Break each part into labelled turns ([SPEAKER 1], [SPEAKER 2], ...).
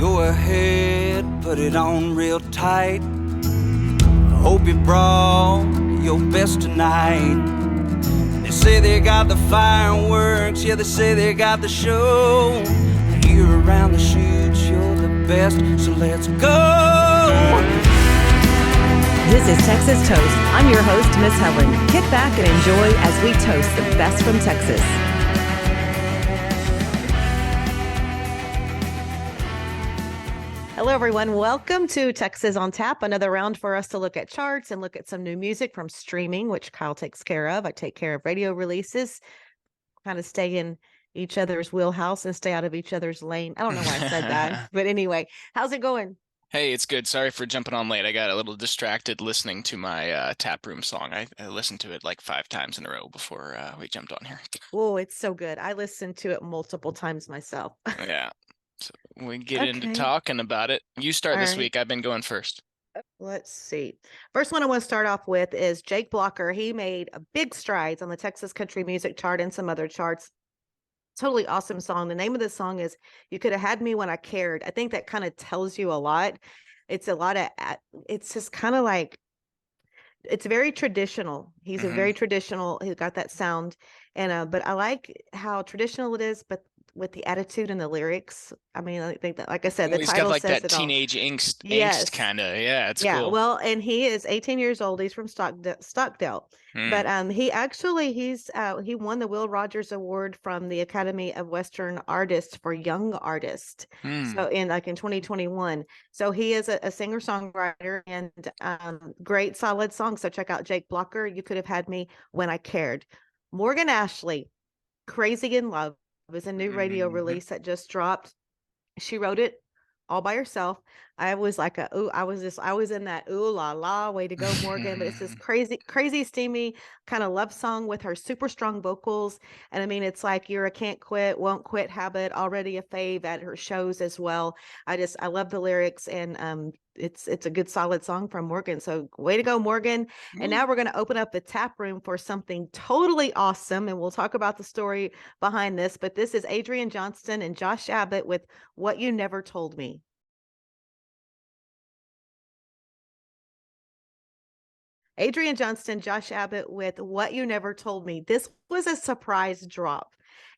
[SPEAKER 1] Go ahead, put it on real tight. Hope you brought your best tonight. They say they got the fireworks, yeah, they say they got the show. Here around the chutes, you're the best, so let's go.
[SPEAKER 2] This is Texas Toast. I'm your host, Miss Helen. Kick back and enjoy as we toast the best from Texas. Hello, everyone. Welcome to Texas on Tap, another round for us to look at charts and look at some new music from streaming, which Kyle takes care of. I take care of radio releases, kind of stay in each other's wheelhouse and stay out of each other's lane. I don't know why I said that, but anyway, how's it going?
[SPEAKER 3] Hey, it's good. Sorry for jumping on late. I got a little distracted listening to my tap room song. I listened to it like 5 times in a row before we jumped on here.
[SPEAKER 2] Oh, it's so good. I listened to it multiple times myself.
[SPEAKER 3] Yeah. So we get into talking about it. You start this week. I've been going first.
[SPEAKER 2] Let's see. First one I want to start off with is Jake Blocker. He made a big strides on the Texas country music chart and some other charts. Totally awesome song. The name of the song is You Could Have Had Me When I Cared. I think that kind of tells you a lot. It's just kind of like, it's very traditional. He's a very traditional, he's got that sound. And, but I like how traditional it is, but with the attitude and the lyrics. I mean, I think that, like I said, the
[SPEAKER 3] He's
[SPEAKER 2] title
[SPEAKER 3] got like
[SPEAKER 2] says
[SPEAKER 3] that
[SPEAKER 2] it all.
[SPEAKER 3] teenage angst
[SPEAKER 2] Yes.
[SPEAKER 3] kind of. Yeah, it's
[SPEAKER 2] Yeah,
[SPEAKER 3] cool.
[SPEAKER 2] well, and he is 18 years old. He's from Stockdale. But he won the Will Rogers Award from the Academy of Western Artists for Young Artist. So in 2021. So he is a singer-songwriter and great solid song. So check out Jake Blocker. You Could Have Had Me When I Cared. Morgan Ashley, Crazy in Love, is a new radio release that just dropped. She wrote it all by herself. I was like, I was in that ooh la la, way to go, Morgan. But it's this crazy, steamy kind of love song with her super strong vocals. And I mean, it's like you're a can't quit, won't quit habit, already a fave at her shows as well. I love the lyrics, and it's a good solid song from Morgan. So way to go, Morgan. And now we're going to open up the tap room for something totally awesome. And we'll talk about the story behind this. But this is Adrian Johnston and Josh Abbott with What You Never Told Me. Adrian Johnston, Josh Abbott with What You Never Told Me. This was a surprise drop.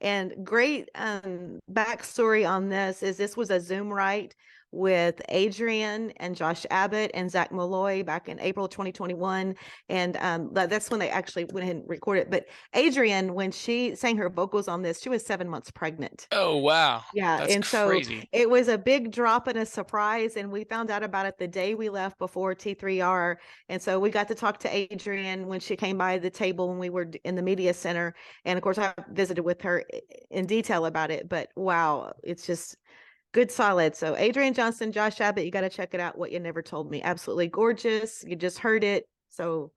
[SPEAKER 2] And great backstory on this was a Zoom write with Adrian and Josh Abbott and Zach Malloy back in April 2021. And that's when they actually went ahead and recorded it. But Adrian, when she sang her vocals on this, she was 7 months pregnant.
[SPEAKER 3] Oh, wow.
[SPEAKER 2] Yeah.
[SPEAKER 3] That's
[SPEAKER 2] and
[SPEAKER 3] crazy.
[SPEAKER 2] So it was a big drop and a surprise. And we found out about it the day we left before T3R. And so we got to talk to Adrian when she came by the table when we were in the media center. And of course, I visited with her in detail about it. But wow, it's just good, solid. So Adrian Johnston, Josh Abbott, you got to check it out. What You Never Told Me. Absolutely gorgeous. You just heard it. So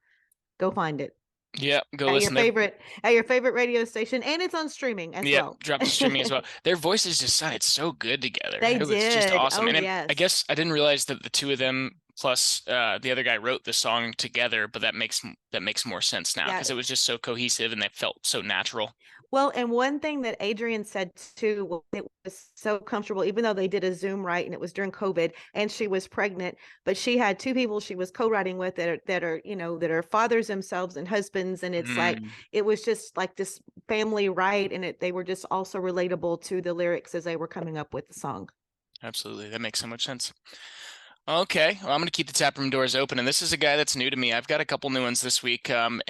[SPEAKER 2] go find it.
[SPEAKER 3] Yeah, go listen.
[SPEAKER 2] At your favorite radio station, and it's on streaming as well.
[SPEAKER 3] Yeah, drop the streaming as well. Their voices just sounded so good together.
[SPEAKER 2] They
[SPEAKER 3] It was
[SPEAKER 2] did.
[SPEAKER 3] just awesome.
[SPEAKER 2] Oh,
[SPEAKER 3] and
[SPEAKER 2] yes.
[SPEAKER 3] I guess I didn't realize that the two of them plus the other guy wrote the song together, but that makes more sense now because it was just so cohesive and they felt so natural.
[SPEAKER 2] Well, and one thing that Adrian said too, it was so comfortable, even though they did a Zoom write and it was during COVID and she was pregnant, but she had 2 people she was co-writing with that are fathers themselves and husbands. And it's like, it was just like this family write, and they were just also relatable to the lyrics as they were coming up with the song.
[SPEAKER 3] Absolutely. That makes so much sense. Okay, well, I'm going to keep the tap room doors open, and this is a guy that's new to me. I've got a couple new ones this week, and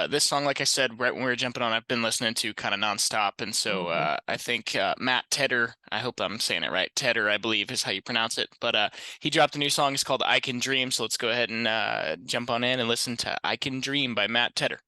[SPEAKER 3] this song, like I said, right when we were jumping on, I've been listening to kind of nonstop, and so I think Matt Tedder, I hope I'm saying it right, Tedder, I believe is how you pronounce it, but he dropped a new song. It's called I Can Dream, so let's go ahead and jump on in and listen to I Can Dream by Matt Tedder.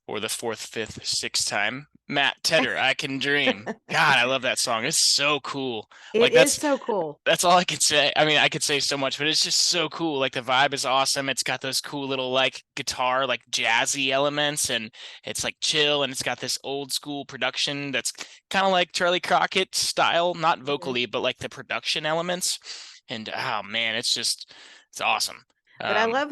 [SPEAKER 3] For the 4th, 5th, 6th time, Matt Tedder, I Can Dream. God, I love that song. It's so cool.
[SPEAKER 2] It's so cool.
[SPEAKER 3] That's all I can say. I mean, I could say so much, but it's just so cool. Like the vibe is awesome. It's got those cool little like guitar, like jazzy elements, and it's like chill, and it's got this old school production that's kind of like Charlie Crockett style, not vocally, but like the production elements. And oh man, it's awesome.
[SPEAKER 2] But I love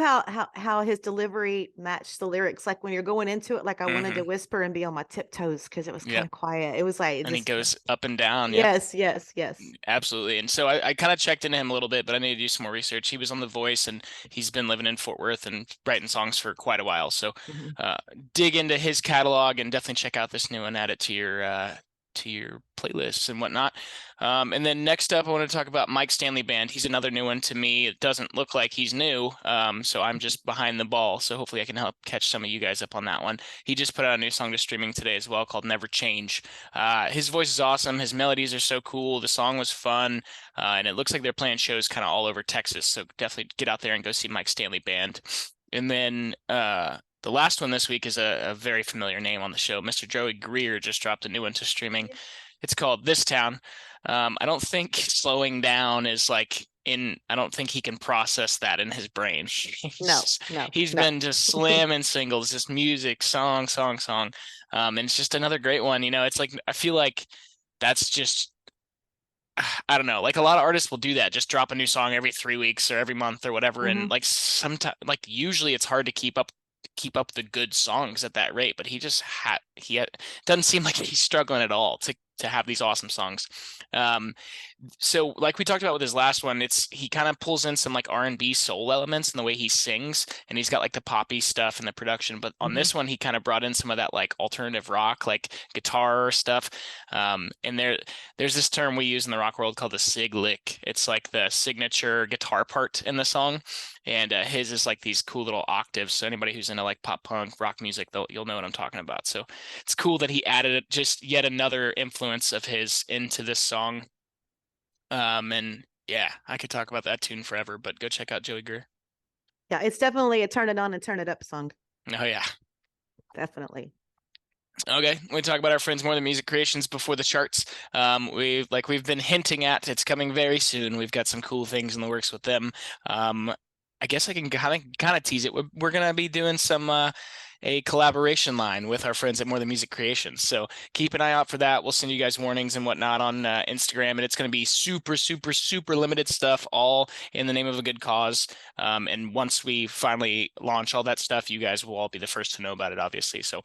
[SPEAKER 2] how his delivery matched the lyrics. Like when you're going into it, like I wanted to whisper and be on my tiptoes because it was kind of quiet. It was like
[SPEAKER 3] And he
[SPEAKER 2] just
[SPEAKER 3] goes up and down. Yep.
[SPEAKER 2] yes, yes, yes.
[SPEAKER 3] Absolutely. And so I kind of checked into him a little bit, but I need to do some more research. He was on The Voice and he's been living in Fort Worth and writing songs for quite a while. So dig into his catalog and definitely check out this new one, add it to your playlists and whatnot. And then next up, I want to talk about Mike Stanley Band. He's another new one to me. It doesn't look like he's new, so I'm just behind the ball. So hopefully I can help catch some of you guys up on that one. He just put out a new song to streaming today as well called Never Change. His voice is awesome. His melodies are so cool. The song was fun, and it looks like they're playing shows kind of all over Texas. So definitely get out there and go see Mike Stanley Band. And then the last one this week is a very familiar name on the show. Mr. Joey Greer just dropped a new one to streaming. It's called This Town. I don't think slowing down is like I don't think he can process that in his brain. He's been just slamming singles, just music, song. And it's just another great one. It's like, I feel like that's just, I don't know, like a lot of artists will do that, just drop a new song every 3 weeks or every month or whatever. And like sometimes, like usually it's hard to keep up the good songs at that rate, but he doesn't seem like he's struggling at all to have these awesome songs. So like we talked about with his last one, he kind of pulls in some like R&B soul elements in the way he sings, and he's got like the poppy stuff and the production, but on this one he kind of brought in some of that like alternative rock, like guitar stuff. And there's this term we use in the rock world called the sig lick. It's like the signature guitar part in the song, and his is like these cool little octaves. So anybody who's into like pop punk rock music, you'll know what I'm talking about. So it's cool that he added just yet another influence of his into this song. And yeah, I could talk about that tune forever, but go check out Joey Greer.
[SPEAKER 2] Yeah, it's definitely a turn it on and turn it up song.
[SPEAKER 3] Oh yeah,
[SPEAKER 2] definitely.
[SPEAKER 3] Okay, we talk about our friends More Than Music Creations before the charts. We've been hinting at, it's coming very soon. We've got some cool things in the works with them. I guess I can kind of tease it. We're gonna be doing some a collaboration line with our friends at More Than Music Creations. So keep an eye out for that. We'll send you guys warnings and whatnot on Instagram, and it's going to be super, super, super limited stuff, all in the name of a good cause. And once we finally launch all that stuff, you guys will all be the first to know about it, obviously. So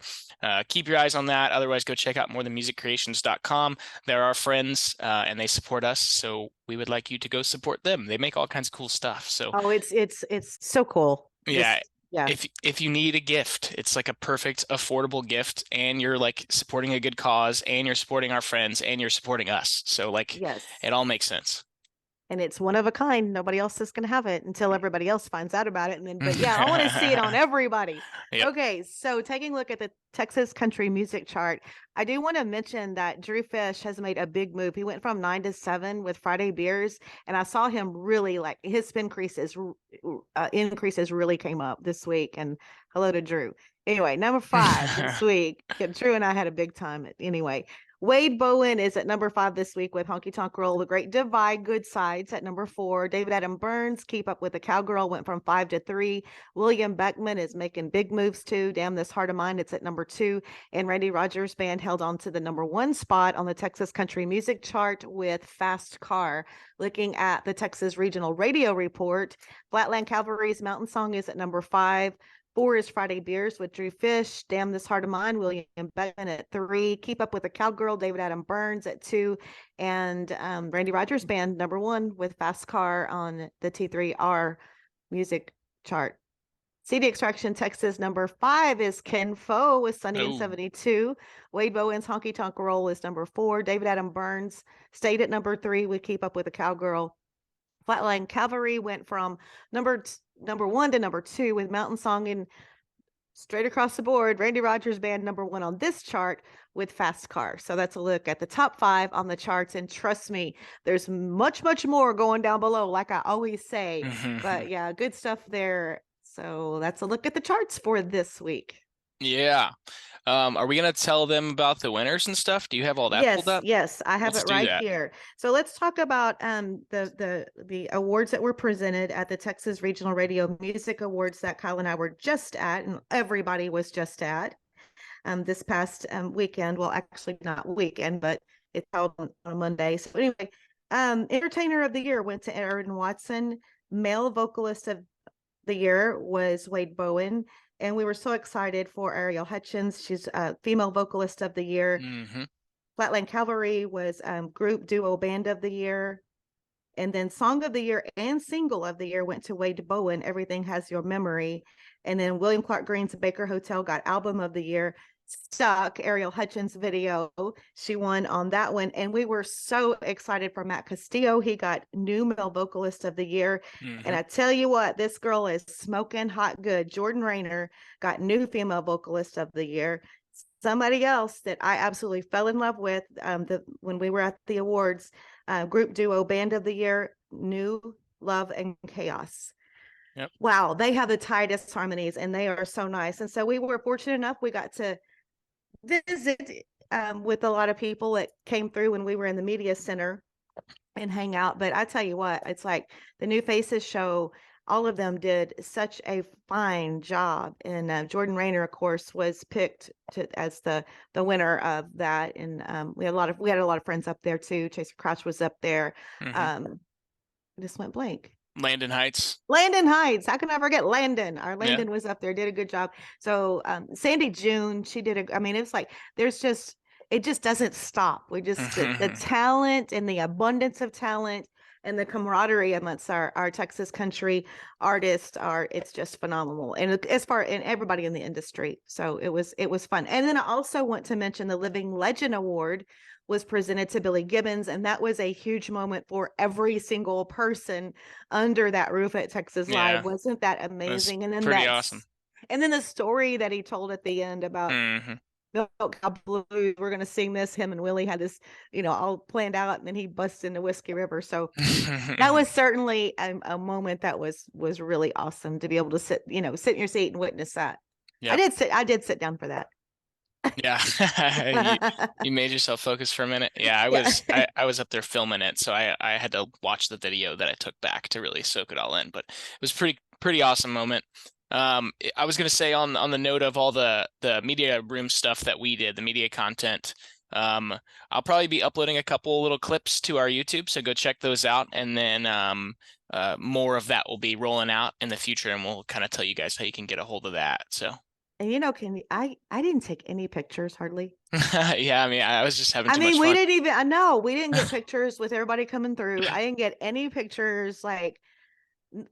[SPEAKER 3] keep your eyes on that. Otherwise, go check out morethanmusiccreations.com. They're our friends, and they support us. So we would like you to go support them. They make all kinds of cool stuff. So
[SPEAKER 2] it's so cool.
[SPEAKER 3] Yeah. Yeah. If you need a gift, it's like a perfect affordable gift, and you're like supporting a good cause, and you're supporting our friends, and you're supporting us. So like, it all makes sense.
[SPEAKER 2] And it's one of a kind. Nobody else is going to have it until everybody else finds out about it. And then, but yeah, I want to see it on everybody. Yep. Okay. So taking a look at the Texas country music chart, I do want to mention that Drew Fish has made a big move. He went from 9 to 7 with Friday Beers, and I saw him really like his increases really came up this week. And hello to Drew. Anyway, number 5 this week. Drew and I had a big time. Anyway, Wade Bowen is at number 5 this week with Honky Tonk Roll. The Great Divide, Good Sides at number 4. David Adam Burns, Keep Up with the Cowgirl, went from 5 to 3. William Beckman is making big moves too. Damn This Heart of Mine, it's at number 2. And Randy Rogers Band held on to the number 1 spot on the Texas Country Music Chart with Fast Car. Looking at the Texas Regional Radio Report, Flatland Cavalry's Mountain Song is at number 5. 4 is Friday Beers with Drew Fish. Damn This Heart of Mine, William Beckman at 3. Keep Up with the Cowgirl, David Adam Burns at 2. And Randy Rogers Band, number 1 with Fast Car on the T3R music chart. CD Extraction Texas, number 5 is Ken Fo with Sunny and 72. Wade Bowen's Honky Tonk Roll is number 4. David Adam Burns stayed at number 3 with Keep Up with the Cowgirl. Flatland Cavalry went from number 1 to number 2 with Mountain Song, and straight across the board, Randy Rogers Band number 1 on this chart with Fast Car. So that's a look at the top 5 on the charts. And trust me, there's much, much more going down below, like I always say. But yeah, good stuff there. So that's a look at the charts for this week. Yeah.
[SPEAKER 3] Are we going to tell them about the winners and stuff? Do you have all that pulled up?
[SPEAKER 2] Yes, I have it right here. So let's talk about the awards that were presented at the Texas Regional Radio Music Awards that Kyle and I were just at, and everybody was just at this past weekend. Well, actually not weekend, but it's held on a Monday. So anyway, Entertainer of the Year went to Aaron Watson. Male vocalist of the year was Wade Bowen. And we were so excited for Ariel Hutchins. She's a female vocalist of the year.
[SPEAKER 3] Mm-hmm.
[SPEAKER 2] Flatland Cavalry was group, duo, band of the year. And then song of the year and single of the year went to Wade Bowen, Everything Has Your Memory. And then William Clark Green's Baker Hotel got album of the year. Stuck, Ariel Hutchins video, she won on that one. And we were so excited for Matt Castillo. He got new male vocalist of the year.
[SPEAKER 3] Mm-hmm.
[SPEAKER 2] And I tell you what, this girl is smoking hot good. Jordan Rayner got new female vocalist of the year. Somebody else that I absolutely fell in love with when we were at the awards, group, duo, band of the year, New Love and Chaos.
[SPEAKER 3] Yep.
[SPEAKER 2] Wow, they have the tightest harmonies and they are so nice. And so we were fortunate enough, we got to visit with a lot of people that came through when we were in the media center and hang out. But I tell you what, it's like the New Faces show, all of them did such a fine job. And Jordan Rayner, of course, was picked as the winner of that. And we had a lot of friends up there too. Chaser Crouch was up there.
[SPEAKER 3] Mm-hmm.
[SPEAKER 2] Just went blank.
[SPEAKER 3] Landon Heights.
[SPEAKER 2] How can I forget Landon? Our Landon was up there, did a good job. So Sandy June, she did it's like it just doesn't stop. We just the talent and the abundance of talent and the camaraderie amongst our Texas country artists it's just phenomenal. And and everybody in the industry. So it was fun. And then I also want to mention the Living Legend Award was presented to Billy Gibbons, and that was a huge moment for every single person under that roof at Texas Live. Wasn't that amazing? And then
[SPEAKER 3] pretty awesome.
[SPEAKER 2] And then the story that he told at the end about Milk Cow Blues, we're going to sing this. Him and Willie had this, all planned out, and then he busts into Whiskey River. So that was certainly a moment that was really awesome to be able to sit in your seat and witness that. Yep. I did sit down for that.
[SPEAKER 3] Yeah. you made yourself focus for a minute. Yeah, I was up there filming it, so I had to watch the video that I took back to really soak it all in. But it was pretty awesome moment. I was gonna say on the note of all the media room stuff that we did, the media content. I'll probably be uploading a couple little clips to our YouTube, so go check those out, and then more of that will be rolling out in the future, and we'll kind of tell you guys how you can get a hold of that. So.
[SPEAKER 2] And I didn't take any pictures hardly.
[SPEAKER 3] Yeah, I was just having too much fun.
[SPEAKER 2] We didn't even, I know, we didn't get pictures with everybody coming through. I didn't get any pictures like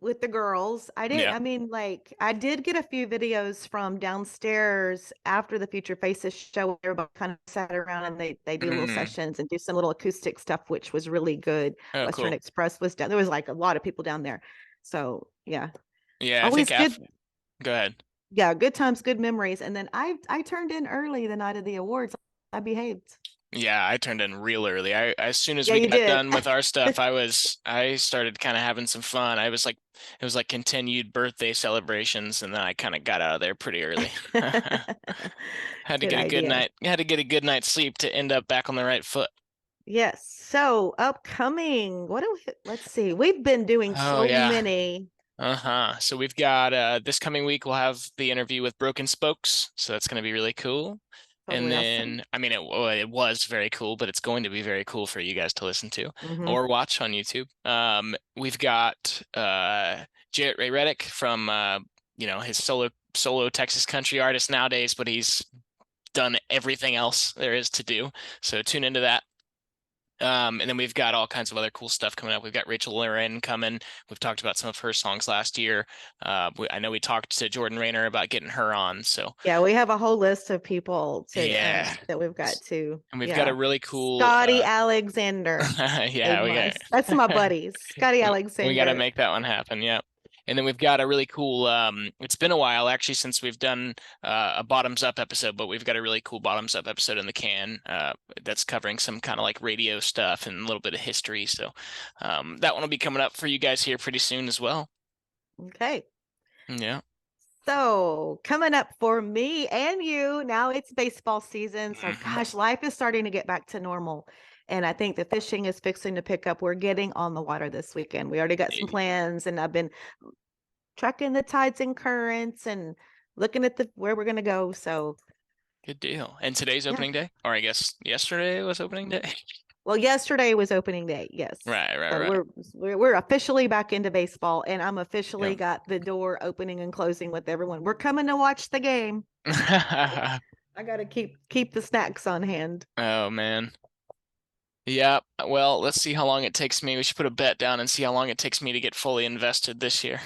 [SPEAKER 2] with the girls. I didn't, I did get a few videos from downstairs after the Future Faces show where everybody kind of sat around and they do little sessions and do some little acoustic stuff, which was really good. Western Express was down. There was like a lot of people down there. So yeah.
[SPEAKER 3] Yeah,
[SPEAKER 2] always good.
[SPEAKER 3] Go ahead.
[SPEAKER 2] Yeah, good times, good memories. And then I turned in early the night of the awards. I behaved.
[SPEAKER 3] Yeah, I turned in real early. As soon as we got done with our stuff, I started kind of having some fun. It was like continued birthday celebrations, and then I kind of got out of there pretty early. Had to get a good night's sleep to end up back on the right foot.
[SPEAKER 2] Yes. So upcoming, let's see. We've been doing many.
[SPEAKER 3] So we've got this coming week we'll have the interview with Broken Spokes, so that's going to be really cool. And then awesome. It was very cool, but it's going to be very cool for you guys to listen to or watch on YouTube. We've got Jarrett Ray Reddick from his solo Texas country artist nowadays, but he's done everything else there is to do, so tune into that. And then we've got all kinds of other cool stuff coming up. We've got Rachel Loren coming. We've talked about some of her songs last year. I know we talked to Jordan Rayner about getting her on. So
[SPEAKER 2] yeah, we have a whole list of people that we've got to.
[SPEAKER 3] And we've got a really cool
[SPEAKER 2] Scotty Alexander. That's my buddies. Scotty Alexander.
[SPEAKER 3] We got to make that one happen. Yep. And then we've got a really cool, it's been a while actually since we've done a bottoms up episode, but we've got a really cool bottoms up episode in the can that's covering some kind of like radio stuff and a little bit of history. So that one will be coming up for you guys here pretty soon as well.
[SPEAKER 2] Okay.
[SPEAKER 3] Yeah.
[SPEAKER 2] So coming up for me and you, now it's baseball season. So gosh, life is starting to get back to normal. And I think the fishing is fixing to pick up. We're getting on the water this weekend. We already got some plans, and I've been tracking the tides and currents and looking at where we're going to go. So
[SPEAKER 3] good deal. And today's opening day, or I guess yesterday was opening day.
[SPEAKER 2] Well, yesterday was opening day. Yes.
[SPEAKER 3] Right.
[SPEAKER 2] So we're officially back into baseball, and I'm officially
[SPEAKER 3] Yep.
[SPEAKER 2] got the door opening and closing with everyone. We're coming to watch the game. I got to keep the snacks on hand.
[SPEAKER 3] Oh man. Yeah. Well, let's see how long it takes me. We should put a bet down and see how long it takes me to get fully invested this year.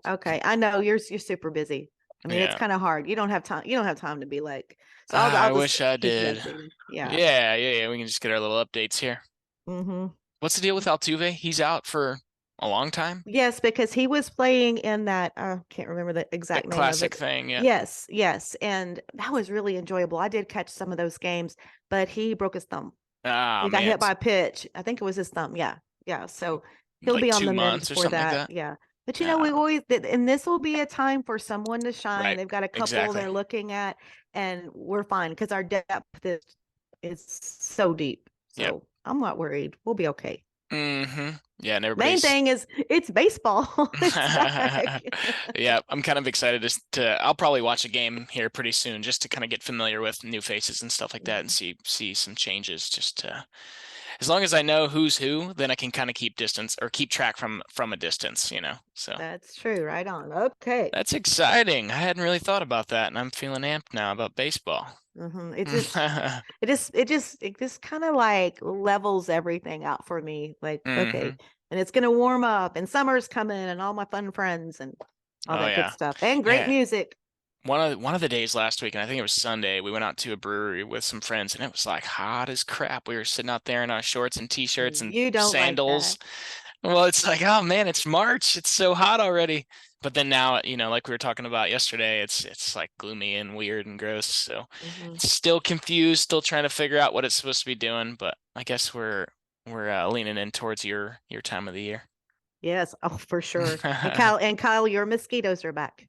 [SPEAKER 2] Okay, I know you're super busy. I mean, it's
[SPEAKER 3] Yeah.
[SPEAKER 2] kind of hard. You don't have time. You don't have time to be like. So
[SPEAKER 3] I
[SPEAKER 2] I'll just
[SPEAKER 3] wish I
[SPEAKER 2] keep you
[SPEAKER 3] did.
[SPEAKER 2] updated. Yeah.
[SPEAKER 3] Yeah. We can just get our little updates here.
[SPEAKER 2] Mm-hmm.
[SPEAKER 3] What's the deal with Altuve? He's out for a long time?
[SPEAKER 2] Yes, because he was playing in that. I can't remember the exact
[SPEAKER 3] That
[SPEAKER 2] name of
[SPEAKER 3] classic
[SPEAKER 2] it.
[SPEAKER 3] thing, yeah.
[SPEAKER 2] Yes, and that was really enjoyable. I did catch some of those games, but he broke his thumb.
[SPEAKER 3] Ah,
[SPEAKER 2] He got
[SPEAKER 3] man,
[SPEAKER 2] hit by
[SPEAKER 3] it's
[SPEAKER 2] a pitch. I think it was his thumb. Yeah. So he'll
[SPEAKER 3] like
[SPEAKER 2] be on the
[SPEAKER 3] 2 months
[SPEAKER 2] mend
[SPEAKER 3] or
[SPEAKER 2] for
[SPEAKER 3] something like
[SPEAKER 2] that.
[SPEAKER 3] that.
[SPEAKER 2] Yeah. But we
[SPEAKER 3] Ah,
[SPEAKER 2] always, and this will be a time for someone to shine.
[SPEAKER 3] right.
[SPEAKER 2] They've got a couple
[SPEAKER 3] Exactly.
[SPEAKER 2] they're looking at, and we're fine because our depth is so deep.
[SPEAKER 3] Yep.
[SPEAKER 2] So I'm not worried. We'll be okay.
[SPEAKER 3] Mm-hmm. Yeah, and
[SPEAKER 2] Main
[SPEAKER 3] everybody's
[SPEAKER 2] thing is it's baseball. It's back.
[SPEAKER 3] yeah, I'm kind of excited I'll probably watch a game here pretty soon just to kind of get familiar with new faces and stuff like that and see some changes just to as long as I know who's who, then I can kind of keep distance or keep track from a distance, you know. So
[SPEAKER 2] That's true. Right on. Okay.
[SPEAKER 3] that's exciting. I hadn't really thought about that, and I'm feeling amped now about baseball.
[SPEAKER 2] It just kind of like levels everything out for me. Like, okay,
[SPEAKER 3] Mm-hmm.
[SPEAKER 2] and it's gonna warm up, and summer's coming, and all my fun friends, and all
[SPEAKER 3] Oh
[SPEAKER 2] that good
[SPEAKER 3] yeah.
[SPEAKER 2] stuff, and great
[SPEAKER 3] Yeah.
[SPEAKER 2] music.
[SPEAKER 3] One of the days last week, and I think it was Sunday, we went out to a brewery with some friends, and it was like hot as crap. We were sitting out there in our shorts and t-shirts and
[SPEAKER 2] You don't like that.
[SPEAKER 3] sandals. Well, it's like, oh man, it's March. It's so hot already. But then now, you know, like we were talking about yesterday, it's like gloomy and weird and gross. So still confused, still trying to figure out what it's supposed to be doing. But I guess we're leaning in towards your time of the year.
[SPEAKER 2] Yes, oh for sure. And Kyle, your mosquitoes are back.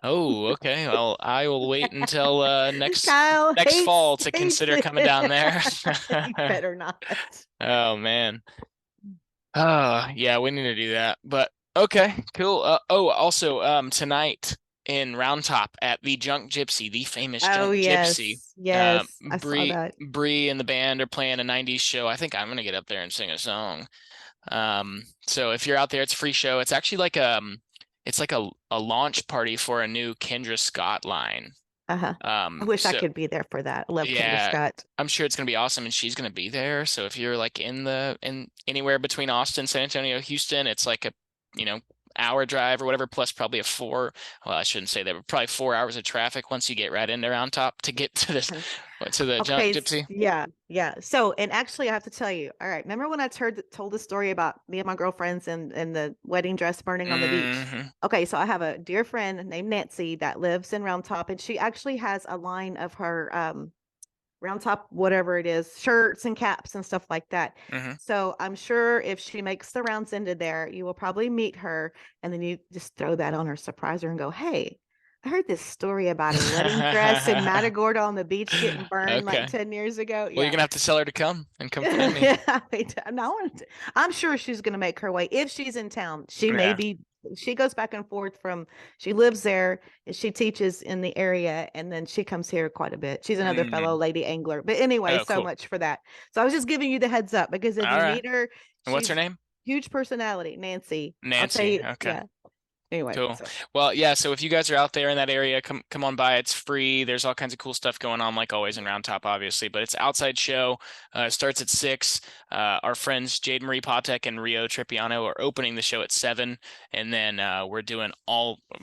[SPEAKER 3] Oh, okay. Well, I will wait until next
[SPEAKER 2] Kyle
[SPEAKER 3] fall to
[SPEAKER 2] hates
[SPEAKER 3] consider
[SPEAKER 2] it.
[SPEAKER 3] coming down there.
[SPEAKER 2] You better not.
[SPEAKER 3] Oh man. Yeah, we need to do that. But okay, cool. Also, tonight in Round Top at the Junk Gypsy, the famous
[SPEAKER 2] Oh
[SPEAKER 3] Junk Gypsy,
[SPEAKER 2] yes, I saw that.
[SPEAKER 3] Bree and the band are playing a 90s show. I think I'm gonna get up there and sing a song. So if you're out there, it's a free show. It's actually like it's like a launch party for a new Kendra Scott line.
[SPEAKER 2] I wish I could be there for that. I love Kendra Scott.
[SPEAKER 3] I'm sure it's gonna be awesome, and she's gonna be there. So if you're like in anywhere between Austin, San Antonio, Houston, it's like a hour drive or whatever, plus probably well, I shouldn't say that, but probably 4 hours of traffic once you get right into Round Top to get to this to the Junk Gypsy.
[SPEAKER 2] Yeah. So, and actually, I have to tell you. All right, remember when I told the story about me and my girlfriends and the wedding dress burning on the beach? Okay, so I have a dear friend named Nancy that lives in Round Top, and she actually has a line of her Round Top, whatever it is, shirts and caps and stuff like that. So I'm sure if she makes the rounds into there, you will probably meet her, and then you just throw that on her, surprise her, and go, "Hey, I heard this story about a wedding dress in Matagorda on the beach getting burned like 10 years ago."
[SPEAKER 3] Well, you're gonna have to sell her to come find me.
[SPEAKER 2] I'm sure she's gonna make her way if she's in town. She may be. She goes back and forth she lives there and she teaches in the area, and then she comes here quite a bit. She's another fellow lady angler. But anyway, so much for that. So I was just giving you the heads up, because if you meet her,
[SPEAKER 3] and what's her name?
[SPEAKER 2] Huge personality, Nancy.
[SPEAKER 3] I'll tell you, okay.
[SPEAKER 2] Yeah. Anyway,
[SPEAKER 3] cool. Well, yeah. So if you guys are out there in that area, come on by. It's free. There's all kinds of cool stuff going on, like always in Round Top, obviously. But it's outside show. It starts at 6. Our friends Jade Marie Patek and Rio Tripiano are opening the show at 7, and then we're doing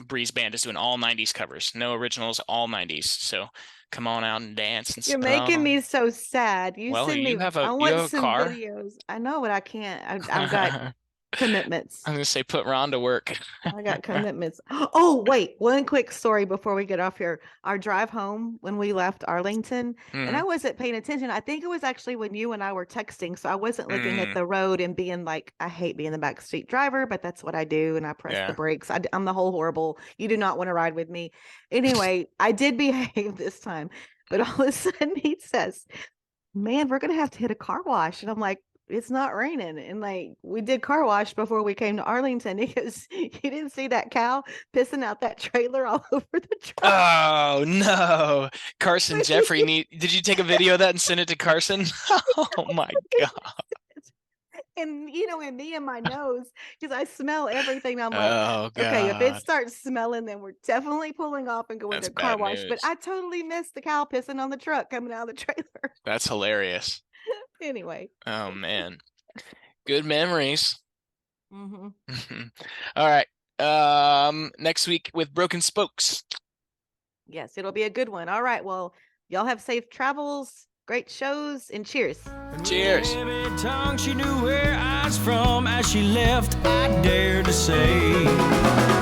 [SPEAKER 3] Bree's band is doing all 90s covers, no originals, all 90s. So come on out and dance and.
[SPEAKER 2] You're making me so sad. I want some
[SPEAKER 3] car.
[SPEAKER 2] videos. I know, but I can't. I've got commitments.
[SPEAKER 3] I'm gonna say put Ron to work.
[SPEAKER 2] I got commitments. Oh, wait, one quick story before we get off here. Our drive home when we left Arlington, and I wasn't paying attention. I think it was actually when you and I were texting, so I wasn't looking at the road and being like, I hate being the backseat driver, but that's what I do, and I press the brakes. I'm the whole horrible. You do not want to ride with me. Anyway, I did behave this time, but all of a sudden he says, "Man, we're gonna have to hit a car wash," and I'm like, it's not raining. And like, we did car wash before we came to Arlington. He goes, you didn't see that cow pissing out that trailer all over the truck.
[SPEAKER 3] Oh no, Carson Jeffrey, did you take a video of that and send it to Carson? Oh my God.
[SPEAKER 2] And and me and my nose, because I smell everything. I'm like,
[SPEAKER 3] Oh
[SPEAKER 2] okay, if it
[SPEAKER 3] God.
[SPEAKER 2] starts smelling, then we're definitely pulling off and going
[SPEAKER 3] That's
[SPEAKER 2] to car
[SPEAKER 3] bad
[SPEAKER 2] wash. But
[SPEAKER 3] news.
[SPEAKER 2] I totally missed the cow pissing on the truck coming out of the trailer.
[SPEAKER 3] That's hilarious.
[SPEAKER 2] Anyway.
[SPEAKER 3] Oh man. Good memories.
[SPEAKER 2] Mm-hmm.
[SPEAKER 3] All right. Next week with Broken Spokes.
[SPEAKER 2] Yes, it'll be a good one. All right. Well, y'all have safe travels, great shows, and cheers.
[SPEAKER 3] Cheers.
[SPEAKER 1] Every tongue she knew where I was from as she left, I dare to say.